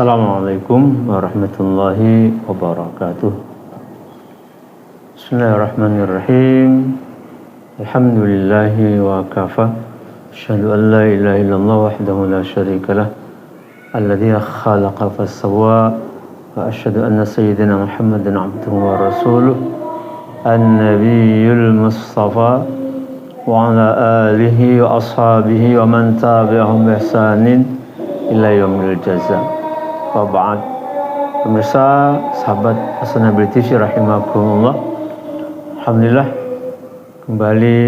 Assalamualaikum warahmatullahi wabarakatuh. Bismillahirrahmanirrahim. Alhamdulillahi wa kafa. Asyhadu an la ilaha illallah wahdahu la syarikalah. Alladzi khalaqa fasawwa. Wa asyhadu anna sayyidina Muhammadan abduhu wa rasuluh. An-nabiyyul mustafa wa ala alihi wa ashabihi wa man tabi'ahum bi ihsanin ila yaumil jaza. Wa ba'd. Pemirsa, sahabat As-Nabil TV rahimakumullah. Alhamdulillah kembali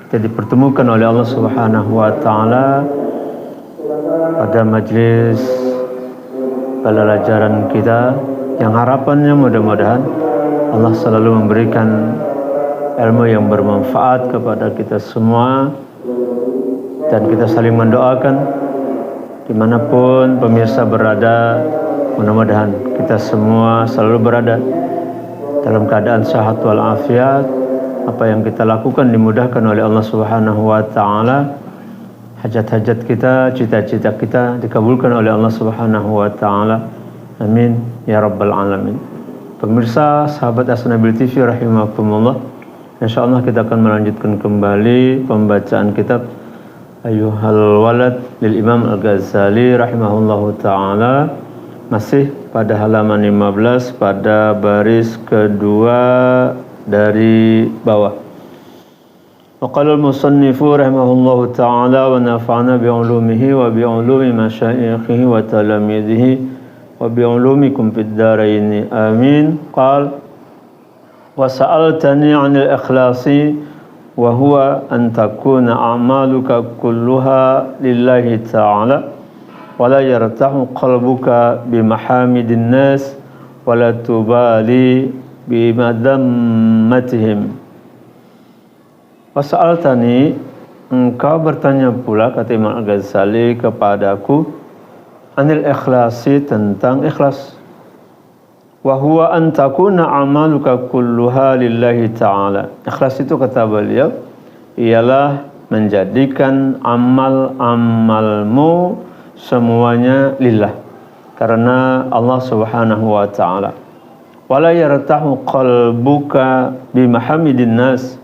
kita dipertemukan oleh Allah Subhanahu wa taala pada majlis pelajaran kita yang harapannya mudah-mudahan Allah selalu memberikan ilmu yang bermanfaat kepada kita semua, dan kita saling mendoakan dimanapun pemirsa berada, mudah-mudahan kita semua selalu berada dalam keadaan sehat walafiat. Apa yang kita lakukan dimudahkan oleh Allah Subhanahu wa taala. Hajat-hajat kita, cita-cita kita dikabulkan oleh Allah Subhanahu wa taala. Amin ya rabbal alamin. Pemirsa sahabat As-Nabil TV rahimakumullah, insyaallah kita akan melanjutkan kembali pembacaan kitab Ayyuhal Walad lil Imam Al-Ghazali rahimahullahu ta'ala, masih pada halaman 15 pada baris kedua dari bawah. Wa qala al-musannifu rahimahullahu ta'ala wa nafa'ana bi'ulumihi wa bi'ulumi masyayikhihi wa talamidhihi wa bi'ulumikum fid dharain amin. Qala wa sa'altani 'anil ikhlasi wa huwa an takuna a'maluka kulluha lillahi ta'ala wa la yartahu qalbuka bi mahamidin nas wa la tubali bi madammatihim. Wa sa'altani, engkau bertanya pula, kata Imam Al-Ghazali kepadaku, anil ikhlasi, tentang ikhlas. Wa huwa an takuna amaluka kulluha lillahi ta'ala. Ikhlas itu, kata beliau, ialah menjadikan amal-amalmu semuanya lillah, karena Allah Subhanahu wa ta'ala. Wala yartahu qalbuka bimahamidin nas.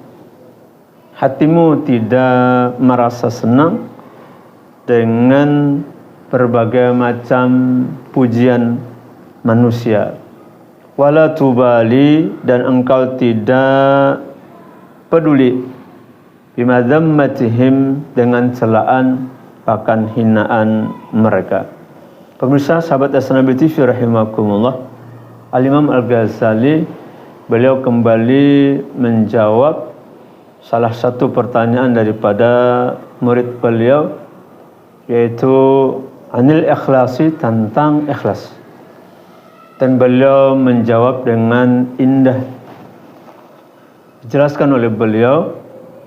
Hatimu tidak merasa senang dengan berbagai macam pujian manusia. Wala tubali, dan engkau tidak peduli bimadammatihim, dengan celaan bahkan hinaan mereka. Pemirsa sahabat As-Nabil TV rahimakumullah, Al-Imam Al-Ghazali beliau kembali menjawab salah satu pertanyaan daripada murid beliau, yaitu anil ikhlasi, tentang ikhlas. Dan beliau menjawab dengan indah. Dijelaskan oleh beliau,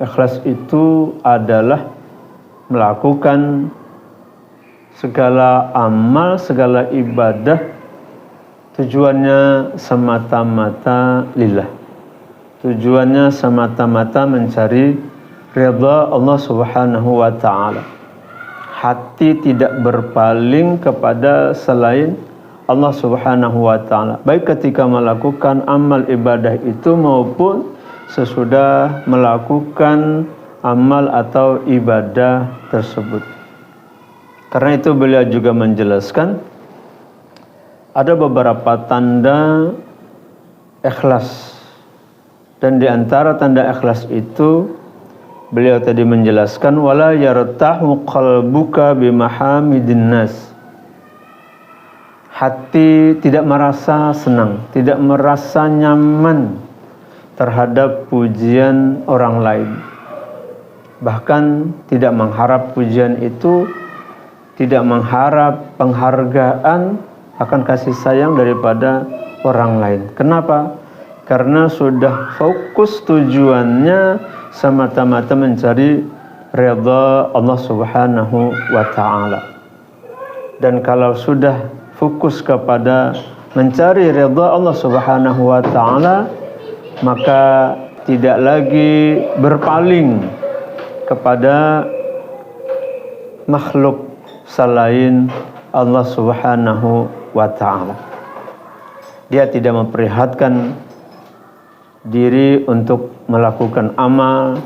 ikhlas itu adalah melakukan segala amal, segala ibadah tujuannya semata-mata lillah. Tujuannya semata-mata mencari ridha Allah Subhanahu wa ta'ala. Hati tidak berpaling kepada selain Allah Subhanahu wa ta'ala, baik ketika melakukan amal ibadah itu maupun sesudah melakukan amal atau ibadah tersebut. Karena itu beliau juga menjelaskan ada beberapa tanda ikhlas, dan di antara tanda ikhlas itu beliau tadi menjelaskan wala yartahu qalbuka bimahamidin nas. Hati tidak merasa senang, tidak merasa nyaman terhadap pujian orang lain. Bahkan tidak mengharap pujian itu, tidak mengharap penghargaan, akan kasih sayang daripada orang lain. Kenapa? Karena sudah fokus tujuannya semata-mata mencari ridha Allah Subhanahu wa ta'ala. Dan kalau sudah fokus kepada mencari ridha Allah Subhanahu wa ta'ala, maka tidak lagi berpaling kepada makhluk selain Allah Subhanahu wa ta'ala. Dia tidak memperlihatkan diri untuk melakukan amal,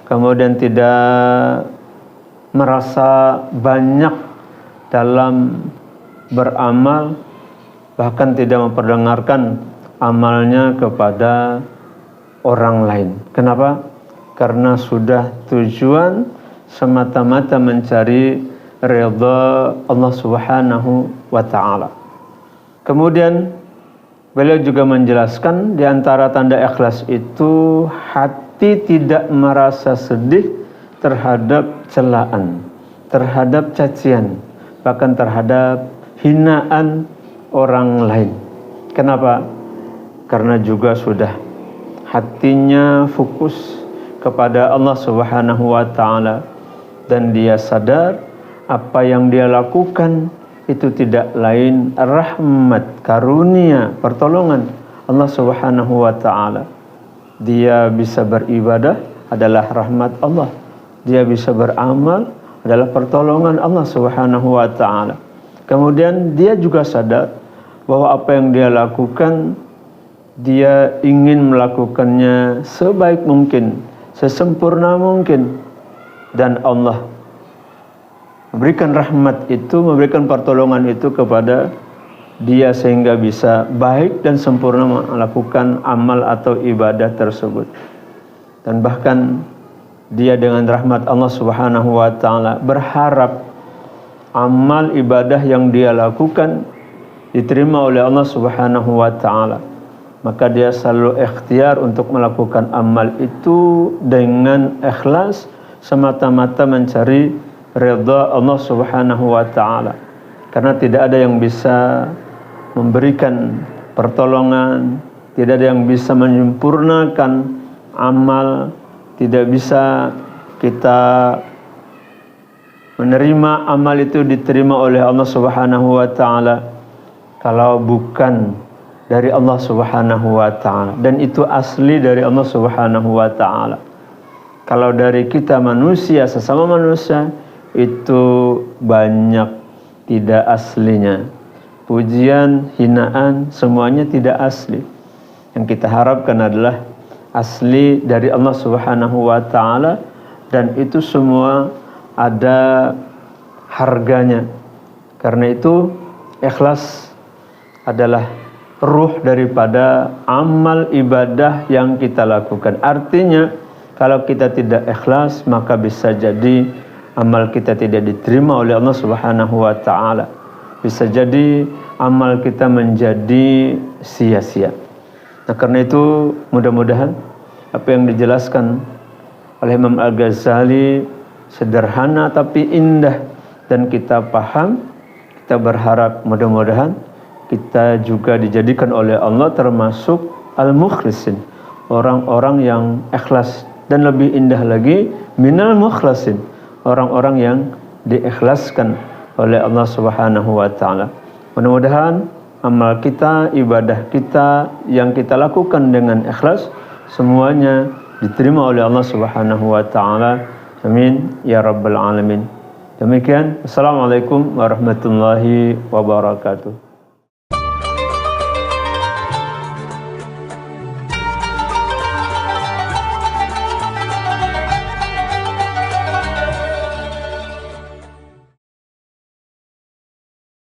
kemudian tidak merasa banyak dalam beramal, bahkan tidak memperdengarkan amalnya kepada orang lain. Kenapa? Karena sudah tujuan semata-mata mencari ridha Allah Subhanahu wa ta'ala. Kemudian beliau juga menjelaskan di antara tanda ikhlas itu hati tidak merasa sedih terhadap celaan, terhadap cacian, bahkan terhadap hinaan orang lain. Kenapa? Karena juga sudah hatinya fokus kepada Allah Subhanahu wa ta'ala, dan dia sadar apa yang dia lakukan itu tidak lain rahmat, karunia, pertolongan Allah Subhanahu wa ta'ala. Dia bisa beribadah adalah rahmat Allah, dia bisa beramal adalah pertolongan Allah Subhanahu wa ta'ala. Kemudian dia juga sadar bahwa apa yang dia lakukan, dia ingin melakukannya sebaik mungkin, sesempurna mungkin, dan Allah memberikan rahmat itu, memberikan pertolongan itu kepada dia sehingga bisa baik dan sempurna melakukan amal atau ibadah tersebut. Dan bahkan dia dengan rahmat Allah Subhanahu wa ta'ala berharap amal ibadah yang dia lakukan diterima oleh Allah Subhanahu wa ta'ala. Maka dia selalu ikhtiar untuk melakukan amal itu dengan ikhlas, semata-mata mencari ridha Allah Subhanahu wa ta'ala. Karena tidak ada yang bisa memberikan pertolongan, tidak ada yang bisa menyempurnakan amal, tidak bisa kita menerima amal itu diterima oleh Allah Subhanahu wa ta'ala kalau bukan dari Allah Subhanahu wa ta'ala, dan itu asli dari Allah Subhanahu wa ta'ala. Kalau dari kita manusia, sesama manusia, itu banyak tidak aslinya. Pujian, hinaan, semuanya tidak asli. Yang kita harapkan adalah asli dari Allah Subhanahu wa ta'ala, dan itu semua ada harganya. Karena itu ikhlas adalah ruh daripada amal ibadah yang kita lakukan. Artinya kalau kita tidak ikhlas, maka bisa jadi amal kita tidak diterima oleh Allah Subhanahu wa ta'ala. Bisa jadi amal kita menjadi sia-sia. Nah, karena itu mudah-mudahan apa yang dijelaskan oleh Imam Al-Ghazali sederhana tapi indah dan kita paham. Kita berharap mudah-mudahan kita juga dijadikan oleh Allah termasuk al-mukhlisin, orang-orang yang ikhlas, dan lebih indah lagi minal mukhlasin, orang-orang yang diikhlaskan oleh Allah Subhanahu wa ta'ala. Mudah-mudahan amal kita, ibadah kita yang kita lakukan dengan ikhlas, semuanya diterima oleh Allah Subhanahu wa ta'ala. Amin ya rabbal alamin. Demikian, assalamualaikum warahmatullahi wabarakatuh.